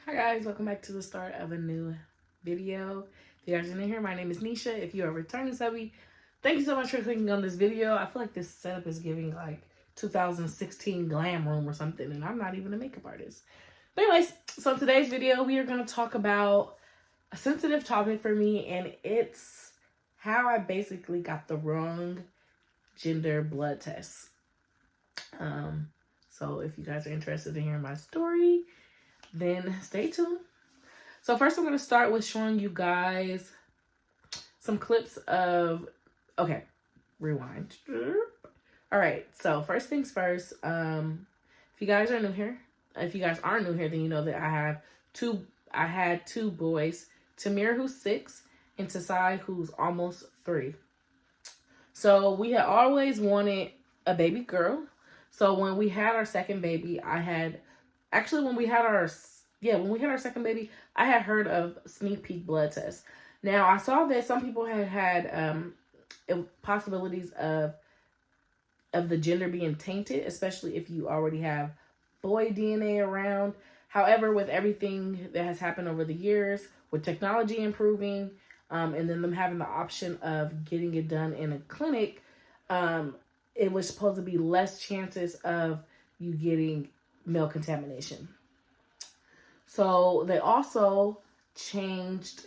Hi guys, welcome back to the start of a new video. If you guys are new here, my name is Nisha. If you are a returning subby, thank you so much for clicking on this video. I feel like this setup is giving like 2016 glam room or something, and I'm not even a makeup artist. But anyways, so in today's video, we are going to talk about a sensitive topic for me, and it's how I basically got the wrong gender blood test. So if you guys are interested in hearing my story, then stay tuned. So first I'm going to start with showing you guys some clips of, okay, rewind. All right, so first things first, if you guys are new here, if you guys aren't new here, then you know that I had two boys, Tamir, who's 6, and Tasai, who's almost 3. So we had always wanted a baby girl. So when we had our second baby, when we had our second baby, I had heard of sneak peek blood tests. Now I saw that some people had possibilities of the gender being tainted, especially if you already have boy DNA around. However, with everything that has happened over the years, with technology improving, and then them having the option of getting it done in a clinic, it was supposed to be less chances of you getting male contamination. So they also changed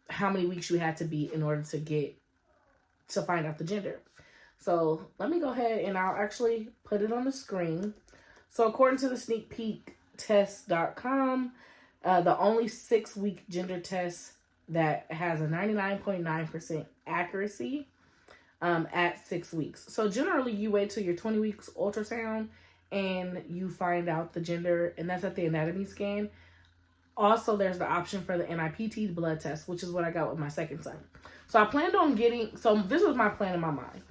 how many weeks you had to be in order to find out the gender. So let me go ahead and I'll actually put it on the screen. So according to the sneakpeektest.com, the only 6-week gender test that has a 99.9% accuracy at 6 weeks. So generally you wait till your 20 weeks ultrasound and you find out the gender, and that's at the anatomy scan. Also, there's the option for the Nipt blood test, which is what I got with my second son. So I planned on this was my plan in my mind.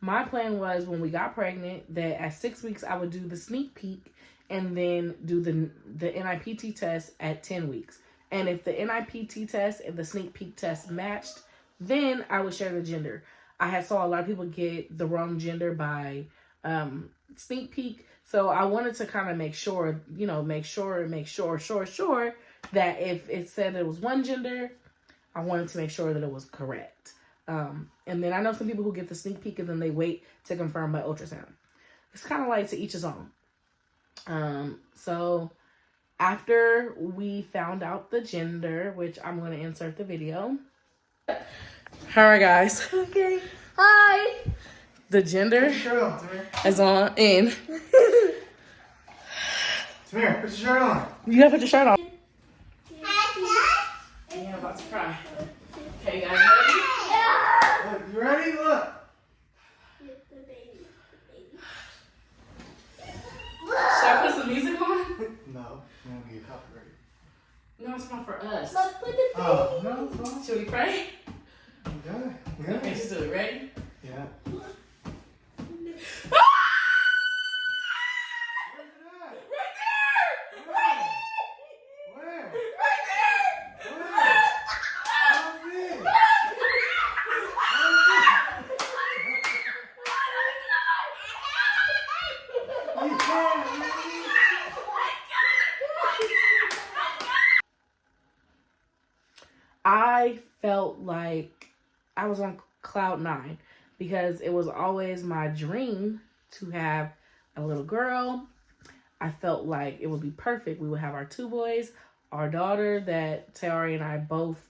My plan was when we got pregnant that at 6 weeks I would do the sneak peek and then do the Nipt test at 10 weeks. And if the Nipt test and the sneak peek test matched, then I would share the gender. I had saw a lot of people get the wrong gender by sneak peek. So I wanted to kind of make sure that if it said it was one gender, I wanted to make sure that it was correct. And then I know some people who get the sneak peek and then they wait to confirm by ultrasound. It's kind of like to each his own. So after we found out the gender, which I'm going to insert the video. All right, guys. Okay. Hi. The gender is on in. Tamir, put your shirt on. You gotta put your shirt on. Yeah, I'm about to cry. Okay, you guys ready? Look, you ready? Look. Should I put some music on? No, you won't get copyrighted. No, it's not for us. Oh, no, it's fine. Should we pray? Yeah. Okay, just do it. Ready? Yeah. I felt like I was on cloud 9 because it was always my dream to have a little girl. I felt like it would be perfect. We would have our 2 boys, our daughter that Tayari and I both,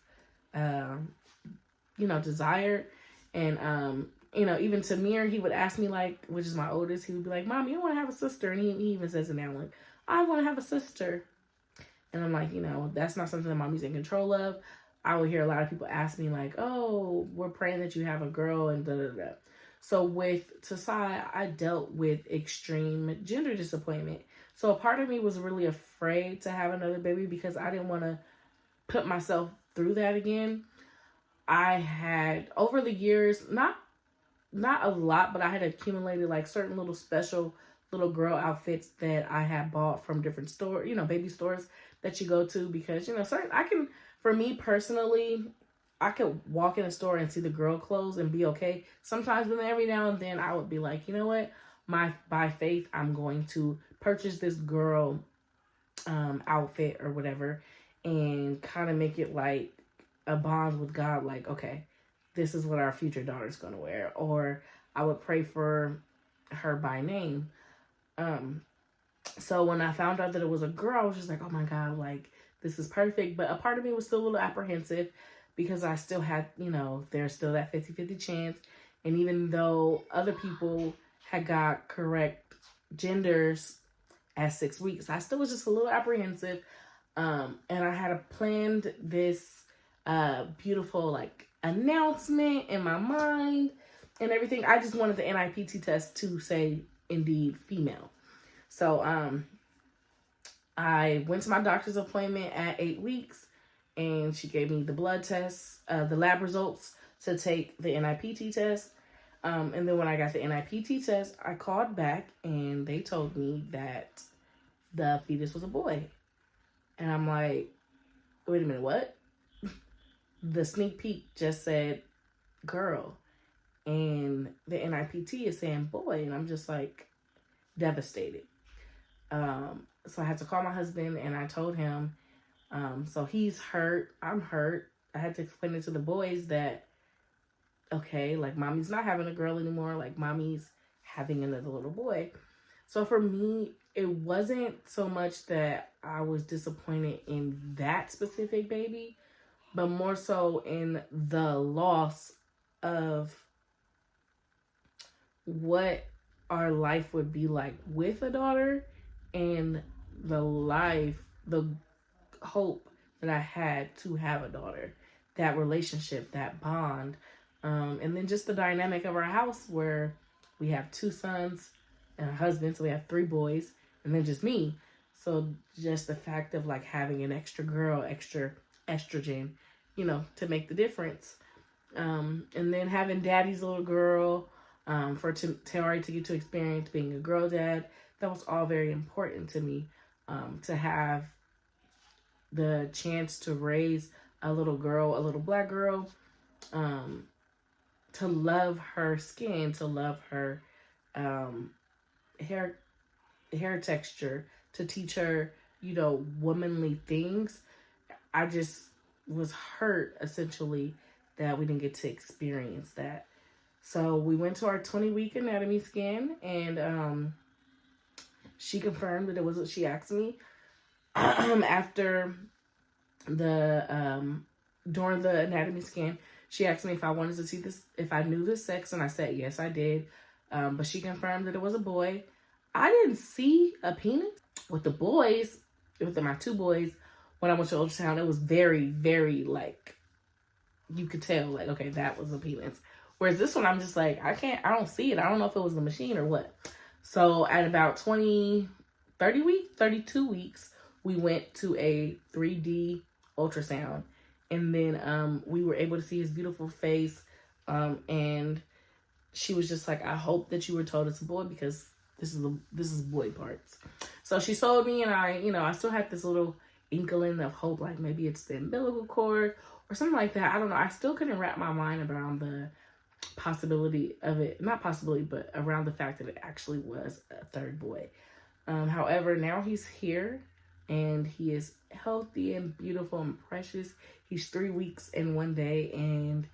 desired. And, even Tamir, he would ask me, like, which is my oldest, he would be like, Mom, you want to have a sister? And he even says it now, like, I want to have a sister. And I'm like, that's not something that Mommy's in control of. I would hear a lot of people ask me, like, oh, we're praying that you have a girl and da-da-da. So with Tasai, I dealt with extreme gender disappointment. So a part of me was really afraid to have another baby because I didn't want to put myself through that again. I had, over the years, not a lot, but I had accumulated like certain little special little girl outfits that I had bought from different stores, baby stores that you go to because, for me personally, I could walk in a store and see the girl clothes and be okay. Sometimes, but every now and then I would be like, you know what? By faith, I'm going to purchase this girl outfit or whatever, and kind of make it like a bond with God. Like, okay, this is what our future daughter's going to wear. Or I would pray for her by name. So when I found out that it was a girl, I was just like, oh my God, like, this is perfect. But a part of me was still a little apprehensive because I still had, there's still that 50-50 chance. And even though other people had got correct genders at 6 weeks, I still was just a little apprehensive. And I had planned this beautiful, like, announcement in my mind and everything. I just wanted the Nipt test to say, indeed, female. So I went to my doctor's appointment at 8 weeks, and she gave me the blood tests, the lab results to take the Nipt test. And then when I got the Nipt test, I called back, and they told me that the fetus was a boy. And I'm like, wait a minute, what? The sneak peek just said girl, and the Nipt is saying boy, and I'm just like devastated. So I had to call my husband, and I told him, so he's hurt, I'm hurt. I had to explain it to the boys that, okay, like, mommy's not having a girl anymore, like, mommy's having another little boy. So for me, it wasn't so much that I was disappointed in that specific baby, but more so in the loss of what our life would be like with a daughter, and the hope that I had to have a daughter, that relationship, that bond, and then just the dynamic of our house where we have 2 sons and a husband, so we have 3 boys, and then just me. So just the fact of like having an extra girl, extra estrogen, to make the difference. And then having daddy's little girl, for Terry to get to experience being a girl dad, that was all very important to me. To have the chance to raise a little girl, a little black girl, to love her skin, to love her hair texture, to teach her, womanly things. I just was hurt, essentially, that we didn't get to experience that. So we went to our 20-week anatomy scan, and she confirmed that it was what she asked me. After during the anatomy scan, she asked me if I wanted to see this, if I knew the sex, and I said yes, I did. But she confirmed that it was a boy. I didn't see a penis. With the boys, with my 2 boys, when I went to ultrasound, it was very, very, like, you could tell, like, okay, that was a penis. Whereas this one, I'm just like, I don't see it. I don't know if it was the machine or what. So at about 32 weeks, we went to a 3D ultrasound. And then we were able to see his beautiful face. And she was just like, I hope that you were told it's a boy, because this is boy parts. So she told me, and I still had this little inkling of hope, like maybe it's the umbilical cord or something like that. I don't know. I still couldn't wrap my mind around the possibility of it. Not possibility, but around the fact that it actually was a 3rd boy. However, now he's here, and he is healthy and beautiful and precious. He's 3 weeks and 1 day, and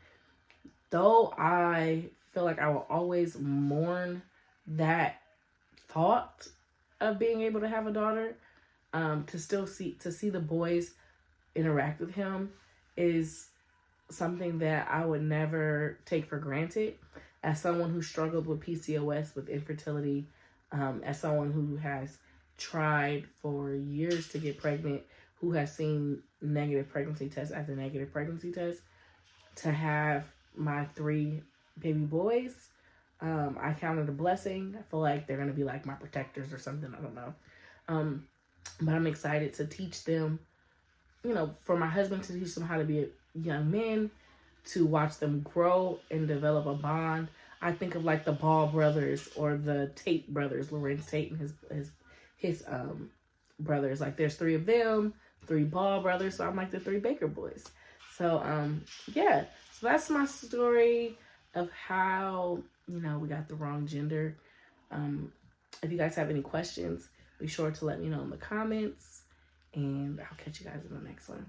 though I feel like I will always mourn that thought of being able to have a daughter, to see the boys interact with him is something that I would never take for granted. As someone who struggled with PCOS, with infertility, as someone who has tried for years to get pregnant, who has seen negative pregnancy tests after negative pregnancy tests, to have my 3 baby boys, I count it a blessing. I feel like they're going to be like my protectors or something. I don't know. But I'm excited to teach them, for my husband to teach them how to be a young man, to watch them grow and develop a bond. I think of like the Ball brothers or the Tate brothers, Lorenz Tate and his brothers. Like there's 3 of them, 3 Ball brothers. So I'm like the 3 Baker boys. So yeah. So that's my story of how, we got the wrong gender. If you guys have any questions, be sure to let me know in the comments. And I'll catch you guys in the next one.